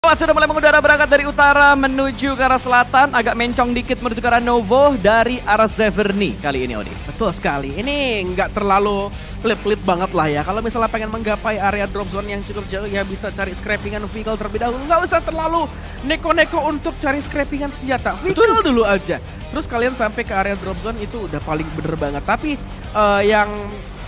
Squad sudah mulai mengudara berangkat dari utara menuju ke arah selatan. Agak mencong dikit menuju ke arah Novo dari arah Zeverny kali ini, Odi. Betul sekali. Ini nggak terlalu pelit-pelit banget lah ya. Kalau misalnya pengen menggapai area drop zone yang cukup jauh ya bisa cari scrappingan vehicle terlebih dahulu. Nggak usah terlalu neko-neko untuk cari scrappingan senjata. Vehicle dulu aja. Terus kalian sampai ke area drop zone itu udah paling bener banget. Tapi yang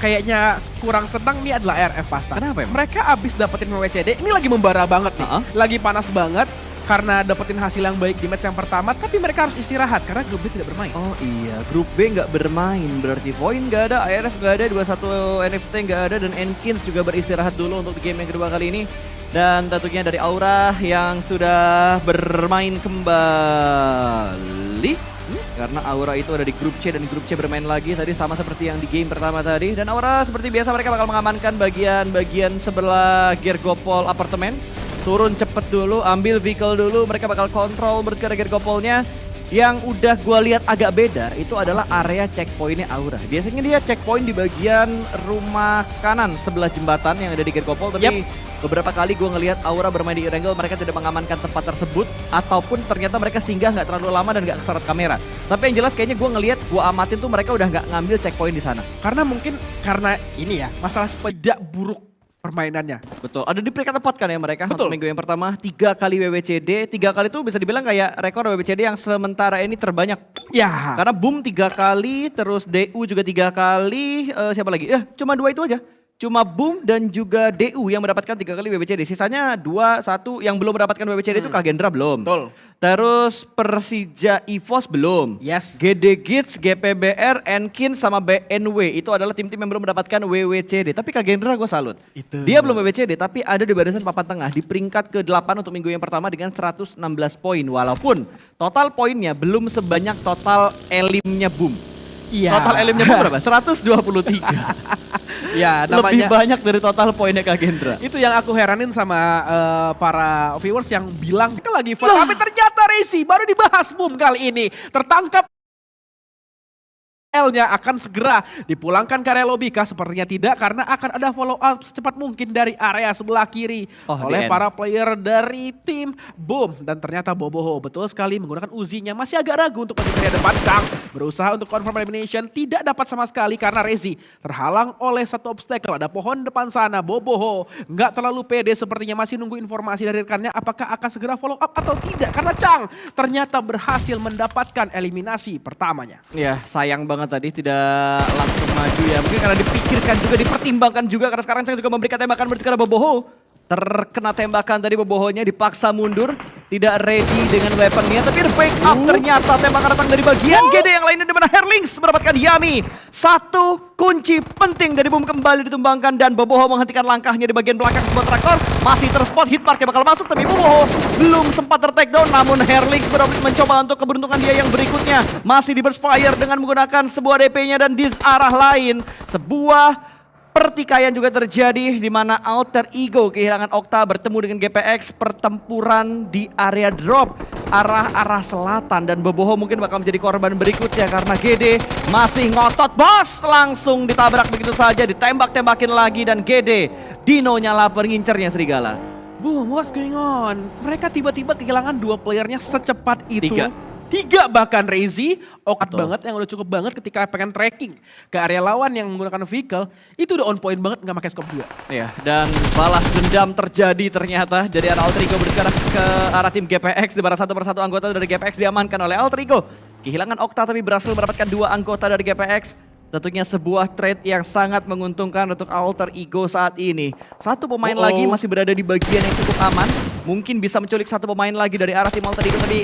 kayaknya kurang senang nih adalah RF Pasta. Kenapa emang? Mereka abis dapetin WCD, ini lagi membara banget nih. Lagi panas banget karena dapetin hasil yang baik di match yang pertama, tapi mereka harus istirahat karena grup B tidak bermain. Oh iya, grup B nggak bermain, berarti poin nggak ada, ARF nggak ada, 21 NFT nggak ada, dan Enkins juga beristirahat dulu untuk game yang kedua kali ini. Dan tentunya dari Aura yang sudah bermain kembali. Karena Aura itu ada di grup C dan grup C bermain lagi tadi sama seperti yang di game pertama tadi. Dan Aura seperti biasa mereka bakal mengamankan bagian sebelah Gergopol apartemen. Turun cepet dulu, ambil vehicle dulu, mereka bakal kontrol berkira Gergopolnya. Yang udah gue lihat agak beda itu adalah area checkpointnya Aura. Biasanya dia checkpoint di bagian rumah kanan sebelah jembatan yang ada di Gergopol. Tapi beberapa kali gue ngelihat Aura bermain di Erangel, mereka tidak mengamankan tempat tersebut. Ataupun ternyata mereka singgah nggak terlalu lama dan nggak kesorot kamera. Tapi yang jelas kayaknya gue ngelihat, gue amatin tuh mereka udah nggak ngambil checkpoint di sana. Karena mungkin karena ini ya, masalah sepeda buruk permainannya. Betul, ada di peringkat 4 kan ya mereka. Betul. Untuk minggu yang pertama 3 kali WWCD, 3 kali itu bisa dibilang kayak rekor WWCD yang sementara ini terbanyak. Ya. Karena Boom 3 kali, terus DU juga 3 kali, siapa lagi? Cuma 2 itu aja. Cuma Boom dan juga DU yang mendapatkan 3 kali WWCD. Sisanya 2, 1 yang belum mendapatkan WWCD itu Kagendra belum. Betul. Terus Persija EVOS belum. Yes. GD Gits, GPBR, Enkin sama BNW itu adalah tim-tim yang belum mendapatkan WWCD. Tapi Kagendra gue salut. Itu. Dia belum WWCD tapi ada di barisan papan tengah di peringkat ke-8 untuk minggu yang pertama dengan 116 poin. Walaupun total poinnya belum sebanyak total elimnya Boom. Iya. Total elimnya Boom berapa? 123. Ya, Lebih namanya banyak dari total poinnya Kagendra. itu yang aku heranin sama para viewers yang bilang kita lagi fun, tapi ternyata Rezi baru dibahas Boom kali ini tertangkap. L-nya akan segera dipulangkan ke area lobby kah? Sepertinya tidak karena akan ada follow up secepat mungkin dari area sebelah kiri oleh para player dari tim Boom. Dan ternyata Boboho betul sekali menggunakan Uzinya masih agak ragu untuk maju ke area depan. Chang berusaha untuk confirm elimination, tidak dapat sama sekali karena Rezi terhalang oleh satu obstacle. Ada pohon depan sana. Boboho nggak terlalu pede sepertinya, masih nunggu informasi dari rekannya apakah akan segera follow up atau tidak. Karena Chang ternyata berhasil mendapatkan eliminasi pertamanya. Ya sayang banget tadi tidak langsung maju ya. Mungkin karena dipikirkan juga, dipertimbangkan juga. Karena sekarang Chang juga memberikan tembakan berarti karena Boboho. Terkena tembakan tadi, Bobohonya dipaksa mundur. Tidak ready dengan weaponnya. Tapi backup ternyata tembakan datang dari bagian GD yang lainnya di mana Herlings mendapatkan Yami. Satu kunci penting dari Boom kembali ditumbangkan. Dan Boboho menghentikan langkahnya di bagian belakang sebuah traktor. Masih terspot, hitmarknya bakal masuk. Tapi Boboho belum sempat ter-takedown. Namun Herlings mencoba untuk keberuntungan dia yang berikutnya. Masih di burst fire dengan menggunakan sebuah DP-nya dan di arah lain. Sebuah pertikaian juga terjadi di mana Alter Ego kehilangan Okta bertemu dengan GPX, pertempuran di area drop arah selatan, dan Boboho mungkin bakal menjadi korban berikutnya karena GD masih ngotot bos, langsung ditabrak begitu saja, ditembak-tembakin lagi dan GD Dino nyala pengincernya Serigala. Boom, what's going on? Mereka tiba-tiba kehilangan 2 playernya secepat itu. Tiga bahkan Rezi, okat banget yang udah cukup banget ketika pengen tracking ke area lawan yang menggunakan vehicle, itu udah on point banget nggak pakai scope 2. Iya, dan balas dendam terjadi ternyata dari arah Alter Ego bergerak ke arah tim GPX, di mana satu persatu anggota dari GPX diamankan oleh Alter Ego. Kehilangan Okta tapi berhasil mendapatkan 2 anggota dari GPX. Tentunya sebuah trade yang sangat menguntungkan untuk Alter Ego saat ini. Satu pemain lagi masih berada di bagian yang cukup aman. Mungkin bisa menculik satu pemain lagi dari arah tim Alter Ego, tapi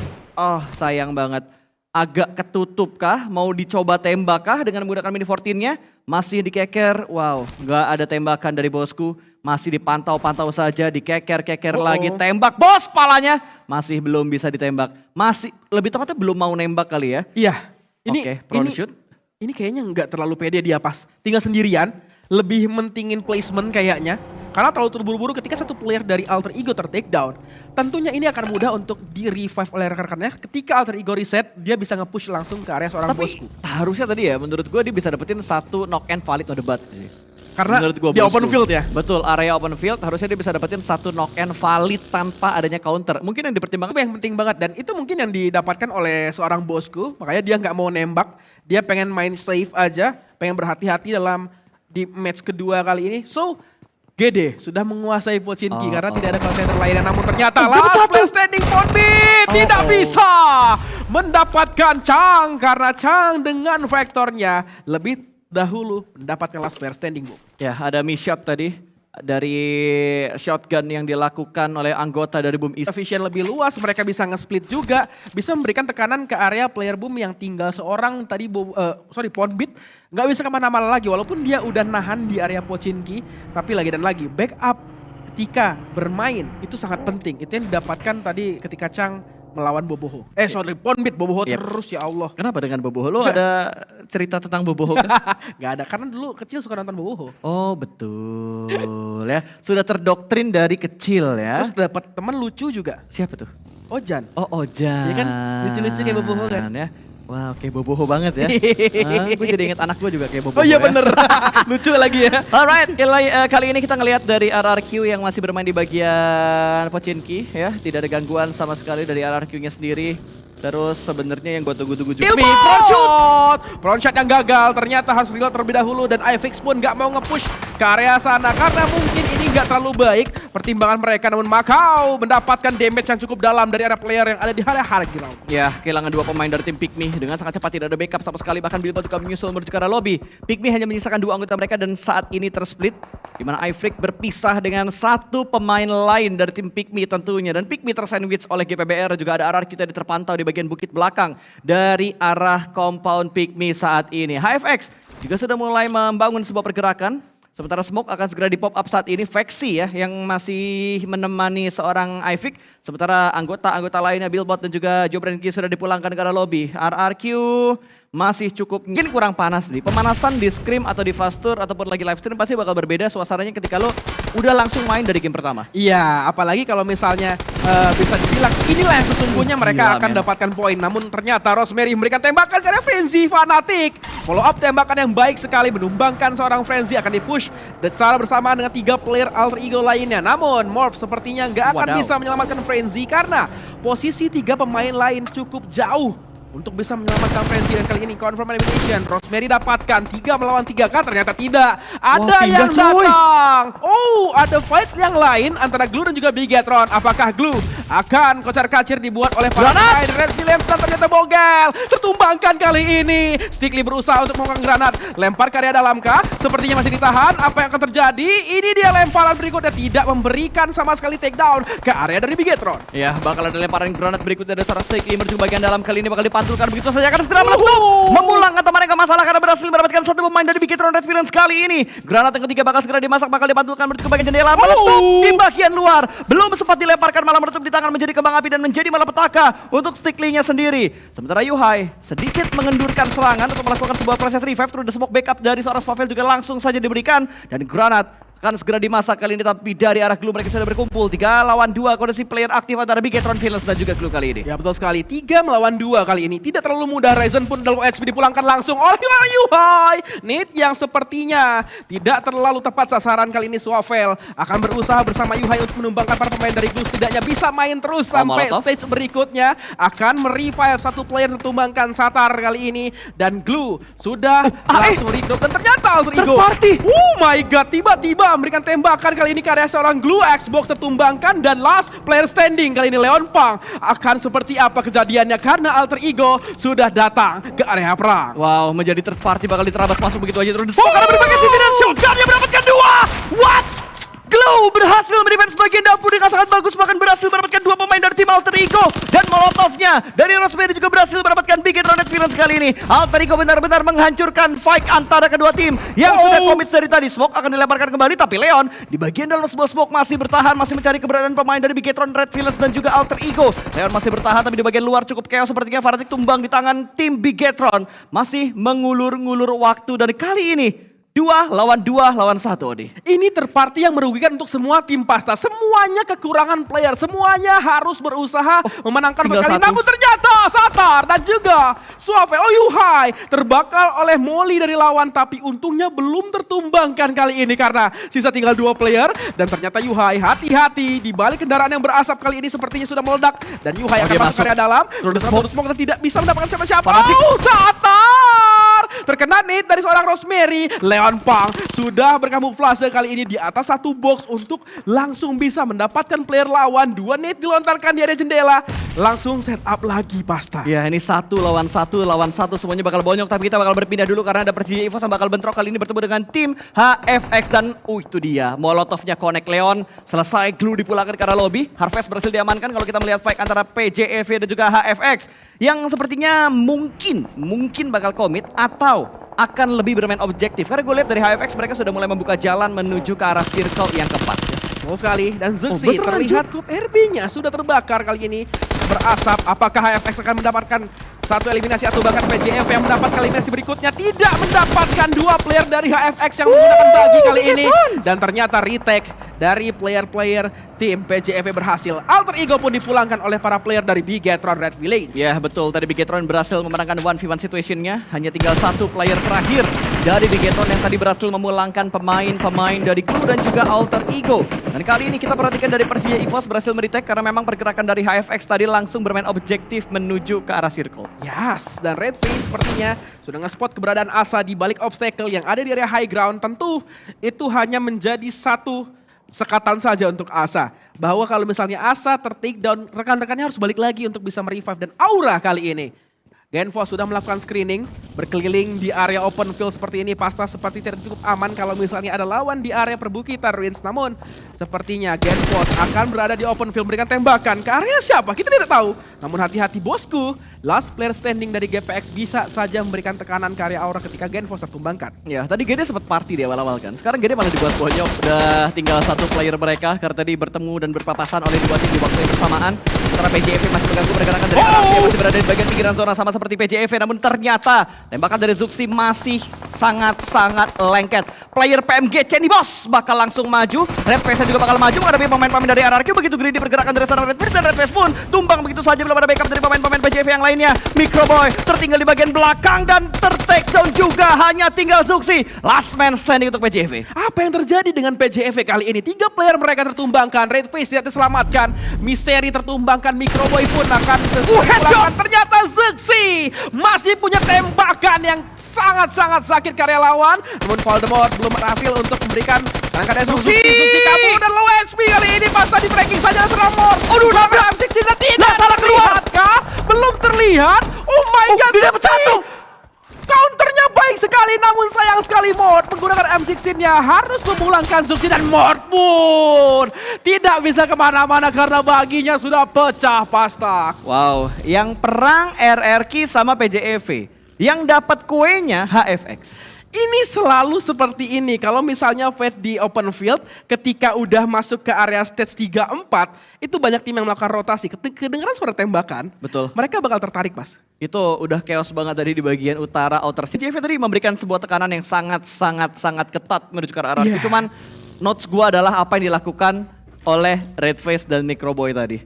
sayang banget. Agak ketutup kah? Mau dicoba tembak kah dengan menggunakan mini 14-nya? Masih dikeker. Wow, nggak ada tembakan dari bosku. Masih dipantau-pantau saja, dikeker-keker lagi. Tembak, bos, palanya. Masih belum bisa ditembak. Masih, lebih tepatnya belum mau nembak kali ya. Iya, ini shoot. Ini kayaknya nggak terlalu pede dia pas tinggal sendirian, lebih mentingin placement kayaknya. Karena terlalu terburu-buru ketika satu player dari Alter Ego ter-takedown. Tentunya ini akan mudah untuk di-revive oleh rekan-rekannya. Ketika Alter Ego reset, dia bisa nge-push langsung ke area seorang bosku. Harusnya tadi ya, menurut gue dia bisa dapetin satu knock and valid no debat. Karena Menurut gua, di bosku. open field ya. Betul, area open field harusnya dia bisa dapetin satu knock-in valid tanpa adanya counter. Mungkin yang dipertimbangkan Itu yang penting banget dan itu mungkin yang didapatkan oleh seorang bosku, makanya dia nggak mau nembak, dia pengen main safe aja, pengen berhati-hati dalam di match kedua kali ini. So GD sudah menguasai Pochinki karena tidak ada contender lainnya, namun ternyata last player standing Fonbit tidak bisa mendapatkan Chang karena Chang dengan vektornya lebih dahulu mendapatkan last player standing, Bu. ya ada miss shot tadi dari shotgun yang dilakukan oleh anggota dari Boom East. Vision lebih luas, mereka bisa nge-split juga, bisa memberikan tekanan ke area player Boom yang tinggal seorang tadi Fonbit nggak bisa kemana-mana lagi walaupun dia udah nahan di area Pochinki, tapi lagi dan lagi backup ketika bermain itu sangat penting. Itu yang didapatkan tadi ketika Chang melawan Boboho. Fonbit Boboho terus ya Allah. Kenapa dengan Boboho? Lo ada cerita tentang Boboho kan? Gak ada, karena dulu kecil suka nonton Boboho. Oh betul ya, sudah terdoktrin dari kecil ya. Terus dapat teman lucu juga. Siapa tuh? Ojan. Oh Ojan. Iya kan? Lucu-lucu kayak Boboho kan? Ya. Wah kayak Boboho banget ya. Gue jadi inget anak gue juga kayak Boboho. Oh iya ya. bener, lucu lagi ya. Alright, kali ini kita ngelihat dari RRQ yang masih bermain di bagian Pochinki ya. Tidak ada gangguan sama sekali dari RRQ-nya sendiri. Terus sebenarnya yang gue tunggu-tunggu juga. Front shot yang gagal, ternyata harus reload terlebih dahulu dan iFix pun gak mau nge-push ke area sana karena mungkin ini gak terlalu baik pertimbangan mereka, namun Macau mendapatkan damage yang cukup dalam dari area player yang ada di area Hargirau. Ya, kehilangan dua pemain dari tim Pikmi dengan sangat cepat, tidak ada backup sama sekali, bahkan Billboard juga menyusul menuju ke arah lobby. Pikmi hanya menyisakan dua anggota mereka dan saat ini tersplit, di mana iFreak berpisah dengan satu pemain lain dari tim Pikmi tentunya, dan Pikmi tersandwich oleh GPBR, juga ada RRQ tadi terpantau di bagian bukit belakang dari arah compound Pikmi saat ini. HFX juga sudah mulai membangun sebuah pergerakan. Sementara Smoke akan segera di pop up saat ini. Vexi ya yang masih menemani seorang Ivik. Sementara anggota-anggota lainnya Billboard dan juga Jobrenki sudah dipulangkan ke arah lobby. RRQ masih cukup mungkin kurang panas nih. Pemanasan di Scrim atau di Fast Tour ataupun lagi live stream pasti bakal berbeda suasananya ketika lo udah langsung main dari game pertama. Iya, apalagi kalau misalnya bisa dibilang inilah yang sesungguhnya mereka akan dapatkan poin. Namun ternyata Rosemary memberikan tembakan karena Frenzy Fanatic. Follow up tembakan yang baik sekali menumbangkan seorang Frenzy, akan dipush dan secara bersamaan dengan 3 player alter ego lainnya. Namun Morph sepertinya nggak akan bisa menyelamatkan Frenzy karena posisi 3 pemain lain cukup jauh untuk bisa menyelamatkan Frenzy, dan kali ini confirm elimination. Rosemary dapatkan 3 melawan 3 kan, ternyata tidak. Ada yang datang. Oh, ada fight yang lain antara Glue dan juga Bigetron. Apakah Glue akan kocar-kacir dibuat oleh para pemain Red Williams dan ternyata Bogel tertumbangkan kali ini. Stickly berusaha untuk melakukan granat. Lempar karya dalam kah? Sepertinya masih ditahan. Apa yang akan terjadi? Ini dia lemparan berikutnya, tidak memberikan sama sekali takedown ke area dari Bigetron. Ya, bakal ada lemparan granat berikutnya dari seorang Stickly menuju bagian dalam, kali ini bakal dipantulkan begitu saja, akan segera meletup. Memulang kata mereka masalah karena berhasil mendapatkan satu pemain dari Bigetron Red Villains kali ini. Granat yang ketiga bakal segera dimasak, bakal dipantulkan menuju ke bagian jendela, meletup di bagian luar. Belum sempat dilemparkan malah meletup di tangan menjadi kembang api dan menjadi malapetaka untuk Stickly-nya sendiri. Sementara Yuhai sedikit mengendurkan serangan untuk melakukan sebuah proses revive, terus smoke backup dari seorang Spavel juga langsung saja diberikan, dan granat akan segera dimasak kali ini, tapi dari arah Glue mereka sudah berkumpul 3 lawan 2 kondisi player aktif antara Bigetron Villains dan juga Glue kali ini. Ya betul sekali, 3 melawan 2 kali ini tidak terlalu mudah. Ryzen pun dalam HP dipulangkan langsung oleh Yuhai. Nate yang sepertinya tidak terlalu tepat sasaran kali ini. Swavel akan berusaha bersama Yuhai untuk menumbangkan para pemain dari Glue, setidaknya bisa main terus sampai stage berikutnya. Akan merevive satu player tertumbangkan Satar kali ini, dan Glue sudah langsung regrowth dan ternyata Alter Ego. Oh my god, tiba-tiba memberikan tembakan kali ini ke area seorang Glue. Xbox tertumbangkan dan last player standing kali ini Leon Pang. Akan seperti apa kejadiannya karena Alter Ego sudah datang ke area perang. Wow, menjadi third party bakal diterabas masuk begitu aja terus. Karena berbagai sisi dan shotgunnya mendapatkan 2. What? Glue berhasil mendefense bagian dapur dengan sangat bagus, bahkan berhasil mendapatkan 2 pemain dari tim Alter Ego, dan Molotovnya dari Rosemary juga berhasil mendapatkan Bigetron Red Villains kali ini. Alter Ego benar-benar menghancurkan fight antara kedua tim yang sudah komit dari tadi. Smoke akan dilemparkan kembali, tapi Leon di bagian dalam sebuah smoke masih bertahan, masih mencari keberadaan pemain dari Bigetron Red Villains dan juga Alter Ego. Leon masih bertahan, tapi di bagian luar cukup chaos sepertinya. Fanatic tumbang di tangan tim Bigetron, masih mengulur-ngulur waktu, dan kali ini 2 lawan 1, Odi. Ini third party yang merugikan untuk semua tim Pasta. Semuanya kekurangan player, semuanya harus berusaha memenangkan tinggal kali. satu. Namun ternyata Satar dan juga Suave Oyuhai terbakar oleh Molly dari lawan. Tapi untungnya belum tertumbangkan kali ini karena sisa tinggal 2 player. Dan ternyata Yuhai hati-hati di balik kendaraan yang berasap kali ini sepertinya sudah meledak. Dan Yuhai akan masuk area dalam. Through the Smoke dan tidak bisa mendapatkan siapa-siapa. Fanatic. Oh, Satar! Terkena nade dari seorang Rosemary. Leon Pang sudah berkamuflase kali ini di atas satu box untuk langsung bisa mendapatkan player lawan. 2 nade dilontarkan di area jendela. Langsung set up lagi Pasta. Ya ini 1 lawan 1 semuanya bakal bonyok, tapi kita bakal berpindah dulu karena ada Persija Evo yang bakal bentrok kali ini bertemu dengan tim HFX dan itu dia Molotovnya connect Leon, selesai glue dipulangkan ke arah lobby. Harvest berhasil diamankan kalau kita melihat fight antara PJEV dan juga HFX yang sepertinya mungkin bakal komit atau akan lebih bermain objektif. Karena gue lihat dari HFX mereka sudah mulai membuka jalan menuju ke arah circle yang keempat. Betul sekali, dan Zuxi terlihat Cup RB-nya sudah terbakar kali ini berasap. Apakah HFX akan mendapatkan satu eliminasi atau bahkan PJF yang mendapatkan eliminasi berikutnya? Tidak mendapatkan 2 player dari HFX yang menggunakan bagi kali ini. Dan ternyata retake dari player-player tim PJF berhasil. Alter Ego pun dipulangkan oleh para player dari Bigetron Red Village. Ya betul, tadi Bigetron berhasil memenangkan 1v1 situationnya. Hanya tinggal 1 player terakhir dari Bigetron yang tadi berhasil memulangkan pemain-pemain dari Crew dan juga Alter Ego. Dan kali ini kita perhatikan dari Persija EVOS berhasil meretake karena memang pergerakan dari HFX tadi langsung bermain objektif menuju ke arah circle. Yes, dan Red Face sepertinya sudah nge-spot keberadaan Asa di balik obstacle yang ada di area high ground. Tentu itu hanya menjadi satu sekatan saja untuk Asa. Bahwa kalau misalnya Asa ter-take down, rekan-rekannya harus balik lagi untuk bisa merevive. Dan Aura kali ini, Genfos sudah melakukan screening, berkeliling di area open field seperti ini. Pasta seperti tidak cukup aman kalau misalnya ada lawan di area perbukitan Ruins. Namun sepertinya Genfos akan berada di open field, memberikan tembakan ke area siapa? Kita tidak tahu. Namun hati-hati bosku, last player standing dari GPX bisa saja memberikan tekanan ke area Aura ketika Genfos tertumbangkan. Ya, tadi Gede sempat party di awal-awal kan. Sekarang Gede malah dibuat bonyok. Udah tinggal 1 player mereka karena tadi bertemu dan berpapasan oleh 2 tim di waktu yang bersamaan. Sementara PJEV masih mengganggu pergerakan dari arah yang masih berada di bagian pinggiran zona sama seperti PJEV. Namun ternyata tembakan dari Zuxi masih sangat-sangat lengket. Player PMG Chenny Boss bakal langsung maju. Red Face juga bakal maju menghadapi pemain-pemain dari RRQ. Begitu greedy pergerakan dari sana Red Face dan Red Face pun tumbang begitu saja. Belum ada backup dari pemain-pemain PJEV yang lainnya. Microboy tertinggal di bagian belakang dan ter-takedown juga. Hanya tinggal Zuxi. Last man standing untuk PJEV. Apa yang terjadi dengan PJEV kali ini? 3 player mereka tertumbangkan. Red Face tidak terselamatkan. Misery tertumbangkan. Microboy pun akan headshot. Ternyata Zuxi masih punya tembakan yang sangat-sangat sakit karya lawan. Namun Voldemort belum berhasil untuk memberikan angkatnya Zuxi. Zuxi kabur dan low HP kali ini. Pasta di breaking saja Ramor. Aduh, M16 tidak salah keluar kah? Belum terlihat. Oh my god. Dia dapat 1. Counternya baik sekali, namun sayang sekali Mord menggunakan M16-nya harus memulangkan Zuxi dan Mord pun tidak bisa kemana-mana karena baginya sudah pecah Pasta. Wow, yang perang RRQ sama PJEV. Yang dapat kuenya HFX. Ini selalu seperti ini, kalau misalnya fight di open field, ketika udah masuk ke area stage 3-4, itu banyak tim yang melakukan rotasi. Kedengeran suara tembakan, Betul. mereka bakal tertarik Mas. Itu udah chaos banget tadi di bagian utara outer city. PJEV tadi memberikan sebuah tekanan yang sangat ketat menuju ke arah RRQ. Cuman notes gua adalah apa yang dilakukan oleh Red Face dan Microboy tadi.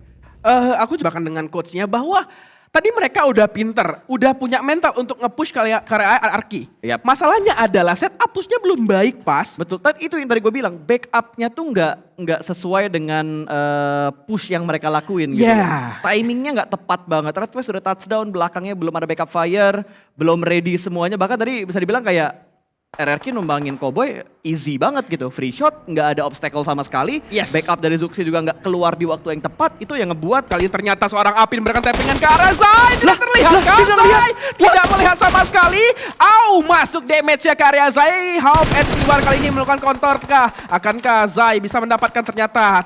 Aku juga akan dengan coachnya bahwa tadi mereka udah pinter, udah punya mental untuk nge-push ke area RRQ. Yap. Masalahnya adalah setup push-nya belum baik pas. Betul, tadi itu yang tadi gue bilang, backupnya tuh nggak sesuai dengan push yang mereka lakuin gitu. Yeah. Timingnya nggak tepat banget. Red Face sudah touchdown, belakangnya belum ada backup fire, belum ready semuanya. Bahkan tadi bisa dibilang kayak RRQ numbangin Cowboy easy banget gitu. Free shot, nggak ada obstacle sama sekali. Yes. Backup dari Zuxi juga nggak keluar di waktu yang tepat. Itu yang ngebuat Kali ini ternyata seorang Apin memberikan tappingan ke arah Zai. Tidak terlihat kan Zai? Tidak melihat sama sekali. Masuk damage-nya ke area Zai. Half HP War kali ini melakukan counter kah? Akankah Zai bisa mendapatkan ternyata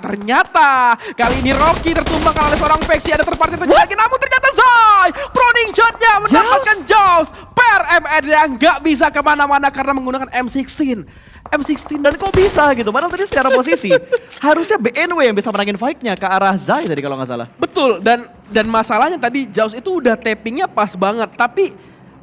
kali ini Rocky tertumbangkan oleh seorang faksi. Ada terparti terjadi lagi. Namun ternyata Zai proning shot-nya mendapatkan Jaws. Per MN yang nggak bisa kemana-mana karena menggunakan M16. dan kok bisa gitu. Padahal tadi secara posisi harusnya BNW yang bisa menangin fight-nya ke arah Zai tadi kalau nggak salah. Betul, dan masalahnya tadi Jaws itu udah tappingnya pas banget. Tapi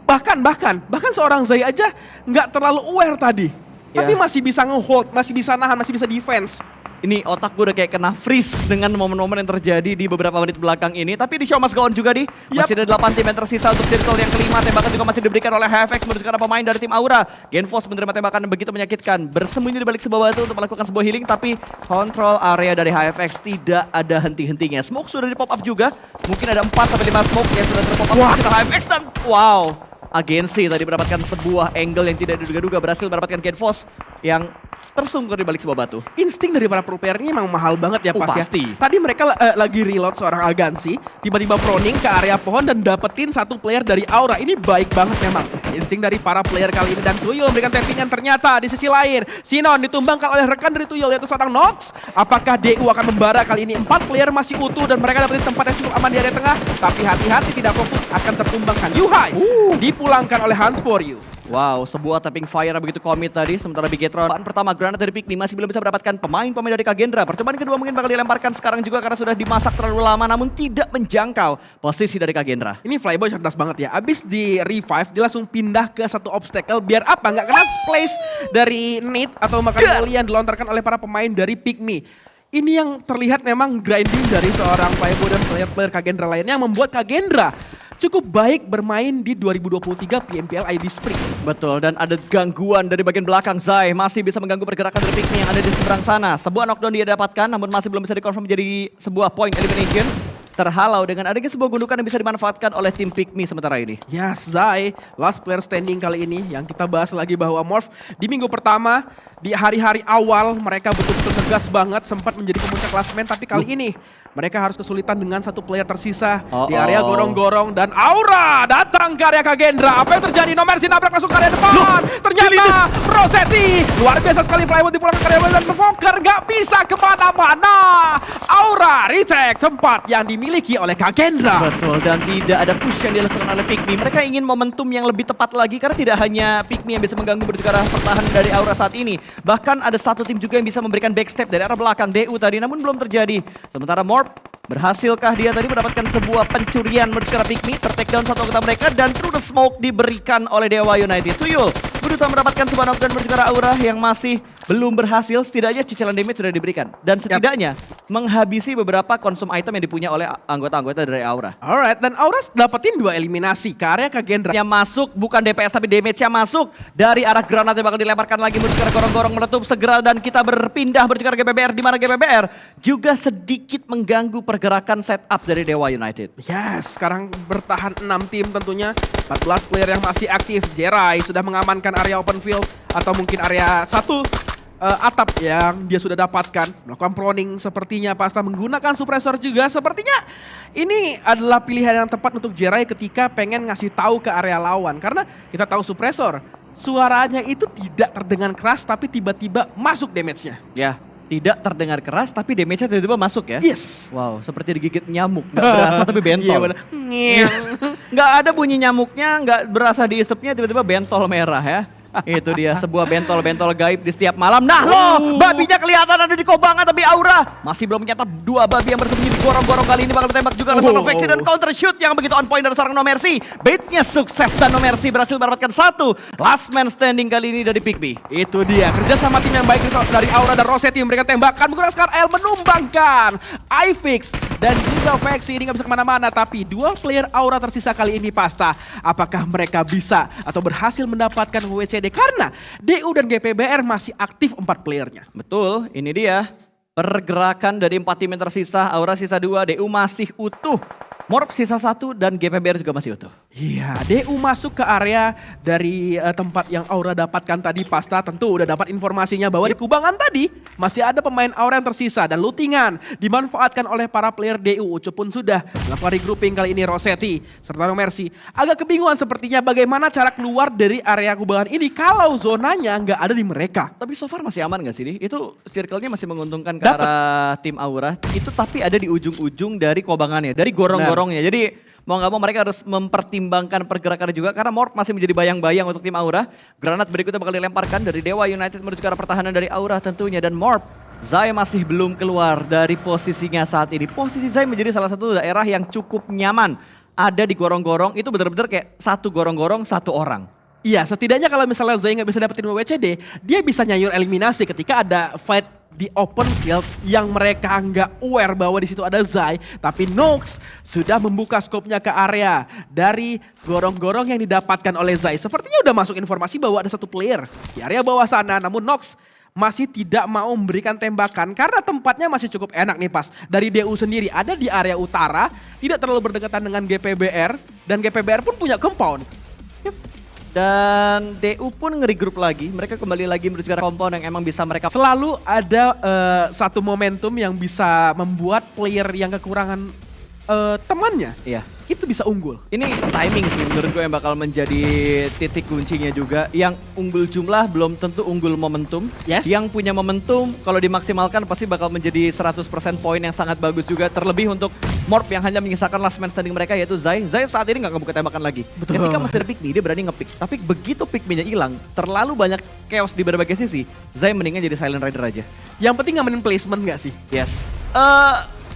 bahkan seorang Zai aja nggak terlalu aware tadi. Tapi masih bisa nge-hold, masih bisa nahan, masih bisa defense. Ini otak gue udah kayak kena freeze dengan momen-momen yang terjadi di beberapa menit belakang ini. Tapi di show must go on juga nih. Masih ada 8 tim yang tersisa untuk circle yang kelima. Tembakan juga masih diberikan oleh HFX menuju ke arah pemain dari tim Aura. Genfos menerima tembakan yang begitu menyakitkan. Bersembunyi di balik sebuah batu untuk melakukan sebuah healing. Tapi kontrol area dari HFX tidak ada henti-hentinya. Smoke sudah di pop up juga. Mungkin ada 4-5 smoke yang sudah terpop up di sekitar HFX. Dan wow, agensi tadi mendapatkan sebuah angle yang tidak diduga-duga. Berhasil mendapatkan Genfos yang tersungkur di balik sebuah batu. Insting dari para pro player ini emang mahal banget ya pas ya. Pasti. Tadi mereka lagi reload seorang agensi, tiba-tiba proning ke area pohon dan dapetin satu player dari Aura. Ini baik banget memang. Insting dari para player kali ini dan Tuyul memberikan tappingan. Ternyata di sisi lain Sinon ditumbangkan oleh rekan dari Tuyul yaitu seorang Nox. Apakah DU akan membara kali ini? 4 player masih utuh dan mereka dapetin tempat yang cukup aman di area tengah. Tapi hati-hati tidak fokus akan tertumbangkan. Yuhai dipulangkan oleh Hans for You. Wow, sebuah tapping fire begitu komit tadi. Sementara Bigetron pertama granat dari Pikmi masih belum bisa mendapatkan pemain-pemain dari Kagendra. Percobaan kedua mungkin bakal dilemparkan sekarang juga karena sudah dimasak terlalu lama namun tidak menjangkau posisi dari Kagendra. Ini Flyboy cerdas banget ya. Abis di revive dia langsung pindah ke satu obstacle biar apa? Nggak kena splash dari Nate atau makan volley yang dilontarkan oleh para pemain dari Pikmi. Ini yang terlihat memang grinding dari seorang Flyboy dan player-player Kagendra lainnya yang membuat Kagendra cukup baik bermain di 2023 PMPL ID Spring. Betul, dan ada gangguan dari bagian belakang. Zai masih bisa mengganggu pergerakan dari Pikmi yang ada di seberang sana. Sebuah knockdown dia dapatkan namun masih belum bisa dikonfirm menjadi sebuah point elimination. Terhalau dengan adanya sebuah gundukan yang bisa dimanfaatkan oleh tim Pikmi sementara ini. Yes, Zai, last player standing kali ini yang kita bahas lagi bahwa Morph di minggu pertama, di hari-hari awal mereka betul-betul tegas banget, sempat menjadi pemuncak klasemen, tapi kali ini mereka harus kesulitan dengan satu player tersisa di area gorong-gorong dan Aura datang ke area Kagendra. Apa yang terjadi? No Mercy nabrak langsung ke area depan. Ternyata Rossetti luar biasa sekali Flywood dipulangkan ke area dan Provoker nggak bisa kemana-mana. Aura retake tempat yang dimiliki oleh Kagendra. Betul, dan tidak ada push yang dilakukan oleh Pikmi. Mereka ingin momentum yang lebih tepat lagi karena tidak hanya Pikmi yang bisa mengganggu menuju ke arah pertahanan dari Aura saat ini. Bahkan ada satu tim juga yang bisa memberikan backstep dari arah belakang DU tadi namun belum terjadi. Sementara Morph berhasilkah dia tadi mendapatkan sebuah pencurian menuju ke arah Pikmi, tertakedown satu anggota mereka dan through the smoke diberikan oleh Dewa United. Tuyul berusaha mendapatkan sebuah knockdown menuju ke arah Aura yang masih belum berhasil. Setidaknya cicilan damage sudah diberikan dan setidaknya menghabisi beberapa konsum item yang dipunya oleh anggota-anggota dari Aura. Alright, dan Aura dapetin 2 eliminasi ke area Kagendra. Yang masuk bukan DPS tapi damage-nya masuk dari arah granat yang bakal dilemparkan lagi menuju ke arah gorong-gorong meletup segera dan kita berpindah menuju ke arah GBBR di mana GBBR juga sedikit mengganggu pergerakan setup dari Dewa United. Yes, sekarang bertahan 6 tim tentunya. 14 player yang masih aktif. Jerai sudah mengamankan area open field atau mungkin area satu atap yang dia sudah dapatkan. Melakukan proning sepertinya Pasta menggunakan suppressor juga. Sepertinya ini adalah pilihan yang tepat untuk Jerai ketika pengen ngasih tahu ke area lawan. Karena kita tahu suppressor, suaranya itu tidak terdengar keras tapi tiba-tiba masuk damage-nya. Ya, tidak terdengar keras tapi damage-nya tiba-tiba masuk ya. Yes. Wow, seperti digigit nyamuk. Nggak berasa tapi bentol. Iya benar. Nggak ada bunyi nyamuknya, nggak berasa diisepnya tiba-tiba bentol merah ya. Itu dia sebuah bentol-bentol gaib di setiap malam. Nah loh, babinya kelihatan ada di kobangan tapi Aura masih belum menyantap 2 babi yang bersembunyi di gorong-gorong kali ini bakal ditembak juga oleh seorang Vexi dan counter shoot yang begitu on point dari seorang No Mercy. Baitnya sukses dan No Mercy berhasil mendapatkan satu last man standing kali ini dari Pikmi. Itu dia kerjasama tim yang baik dari Aura dan Rossetti yang memberikan tembakan menggunakan Scar L menumbangkan iFix dan juga Vexi ini nggak bisa kemana-mana tapi 2 player Aura tersisa kali ini Pasta. Apakah mereka bisa atau berhasil mendapatkan WCD karena DU dan GPBR masih aktif 4 playernya. Betul, ini dia pergerakan dari 4 tim yang tersisa. Aura sisa 2, DU masih utuh. Morph sisa 1 dan GPBR juga masih utuh. Iya, DU masuk ke area dari tempat yang Aura dapatkan tadi Pasta. Tentu udah dapat informasinya bahwa di kubangan tadi masih ada pemain Aura yang tersisa. Dan lootingan dimanfaatkan oleh para player DU. Ucup pun sudah melakukan regrouping kali ini Rossetti serta No Mercy. Agak kebingungan sepertinya bagaimana cara keluar dari area kubangan ini kalau zonanya nggak ada di mereka. Tapi so far masih aman gak sih? Itu circle-nya masih menguntungkan ke arah tim Aura. Itu tapi ada di ujung-ujung dari kobangannya, dari gorong-gorongnya. Jadi mau nggak mau mereka harus mempertimbangkan pergerakan juga karena Morph masih menjadi bayang-bayang untuk tim Aura. Granat berikutnya bakal dilemparkan dari Dewa United menuju ke arah pertahanan dari Aura tentunya dan Morph. Zai masih belum keluar dari posisinya saat ini. Posisi Zai menjadi salah satu daerah yang cukup nyaman. Ada di gorong-gorong, itu benar-benar kayak satu gorong-gorong, satu orang. Iya, setidaknya kalau misalnya Zai nggak bisa dapetin WWCD, dia bisa nyayur eliminasi ketika ada fight di open field yang mereka nggak aware bahwa di situ ada Zai, tapi Nox sudah membuka skopnya ke area dari gorong-gorong yang didapatkan oleh Zai. Sepertinya udah masuk informasi bahwa ada satu player di area bawah sana, namun Nox masih tidak mau memberikan tembakan karena tempatnya masih cukup enak nih pas. Dari DU sendiri ada di area utara, tidak terlalu berdekatan dengan GPBR, dan GPBR pun punya compound. Dan DU pun nge-regroup lagi, mereka kembali lagi menuju ke arah compound yang emang bisa mereka... Selalu ada satu momentum yang bisa membuat player yang kekurangan temannya, Iya. itu bisa unggul. Ini timing sih menurut gue yang bakal menjadi titik kuncinya juga. Yang unggul jumlah belum tentu unggul momentum. Yes. Yang punya momentum kalau dimaksimalkan pasti bakal menjadi 100% poin yang sangat bagus juga. Terlebih untuk Morp yang hanya menyisakan last man standing mereka yaitu Zai. Zai saat ini nggak ngebuka tembakan lagi. Betul. Ketika masih ada pick me, dia berani nge-pick. Tapi begitu pick me-nya hilang, terlalu banyak chaos di berbagai sisi. Zai mendingan jadi silent rider aja. Yang penting ngamanin placement gak sih? Yes.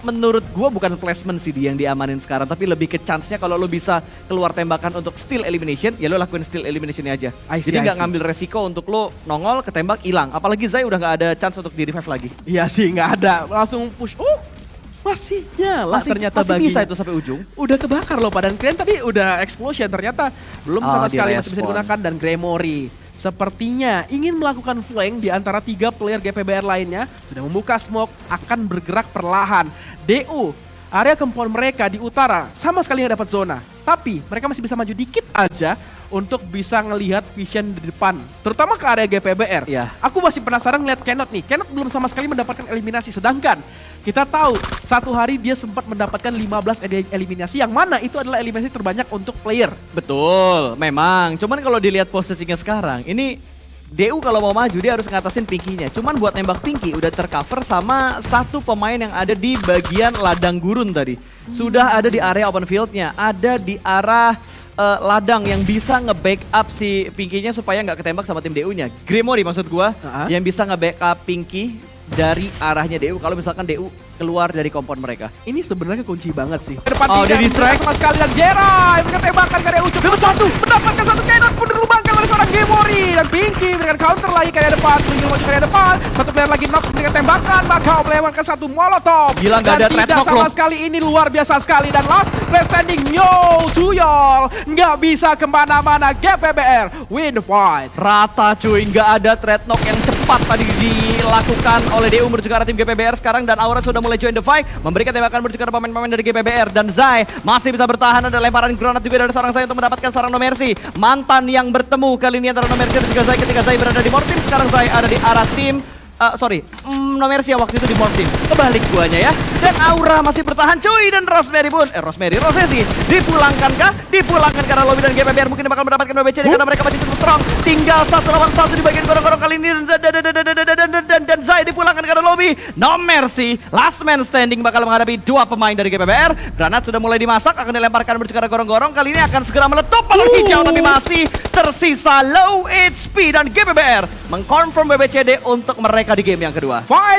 Menurut gua bukan placement sih yang diamanin sekarang, tapi lebih ke chance-nya kalau lo bisa keluar tembakan untuk steal elimination, ya lo lakuin steal elimination-nya aja. Jadi nggak ngambil resiko untuk lo nongol, ketembak, hilang. Apalagi Zai udah nggak ada chance untuk di-revive lagi. Iya sih, nggak ada. Langsung push. Oh, masih nyala ternyata masih bagi. bisa itu sampai ujung. Udah kebakar loh, dan kalian tadi udah explosion. Ternyata belum sama sekali masih bisa direspon. digunakan. Dan Gremory sepertinya ingin melakukan flank di antara 3 player GPBR lainnya. Sudah membuka smoke, akan bergerak perlahan. DU, area compound mereka di utara sama sekali nggak dapat zona. Tapi mereka masih bisa maju dikit aja untuk bisa ngelihat vision di depan. Terutama ke area GPBR. Iya. Aku masih penasaran ngeliat Kenot nih. Kenot belum sama sekali mendapatkan eliminasi. Sedangkan kita tahu satu hari dia sempat mendapatkan 15 eliminasi. Yang mana itu adalah eliminasi terbanyak untuk player. Betul, memang. Cuman kalau dilihat posisinya sekarang, ini DU kalau mau maju dia harus ngatasin Pinky-nya. Cuman buat nembak Pinky udah tercover sama satu pemain yang ada di bagian ladang gurun tadi. Sudah ada di area open field-nya, ada di arah ladang yang bisa nge-backup si Pinky-nya supaya nggak ketembak sama tim DU-nya. Gremory maksud gua, yang bisa nge-backup Pinky dari arahnya DU kalau misalkan DU keluar dari kompon mereka. Ini sebenarnya kunci banget sih. Ke depan Oh, dia di-strike sama sekali, dan Jerai memberikan tembakan ke area ujung. Dapat satu, mendapatkan satu Kenot pun dilubangkan oleh seorang Gremory. Dan Pinky memberikan counter lagi ke area depan, menuju ke area depan. Satu player lagi Nox memberikan tembakan, maka melewatkan satu molotov. Gila, nggak ada threat knock sama loh. sekali, ini luar biasa sekali. Dan last player standing, Yo Tuyol, nggak bisa kemana-mana. GPBR win the fight. Rata cuy, nggak ada threat knock yang cepat tadi dilakukan oleh DU menuju ke arah tim GPBR sekarang, dan Aura sudah mulai join the fight, memberikan tembakan menuju ke arah pemain-pemain dari GPBR, dan Zai masih bisa bertahan. Ada lemparan granat juga dari seorang Zai untuk mendapatkan seorang No Mercy. Mantan yang bertemu kali ini antara No Mercy dan juga Zai ketika Zai berada di Morteam. Sekarang Zai ada di arah tim No Mercy yang waktu itu di Morteam. Kebalik guanya ya. Dan Aura masih bertahan cuy, dan Rosemary pun Rosesi dipulangkankah? Dipulangkan karena lobby, dan GPBR mungkin bakal mendapatkan WBCD karena mereka masih cukup strong. Tinggal 1 lawan 1 di bagian gorong-gorong kali ini, dan Zai dipulangkan karena lobby. No Mercy, last man standing bakal menghadapi 2 pemain dari GPBR. Granat sudah mulai dimasak, akan dilemparkan menuju ke arah gorong-gorong. Kali ini akan segera meletup palang hijau, tapi masih tersisa low HP, dan GPBR mengkonfirm WBCD untuk mereka di game yang kedua.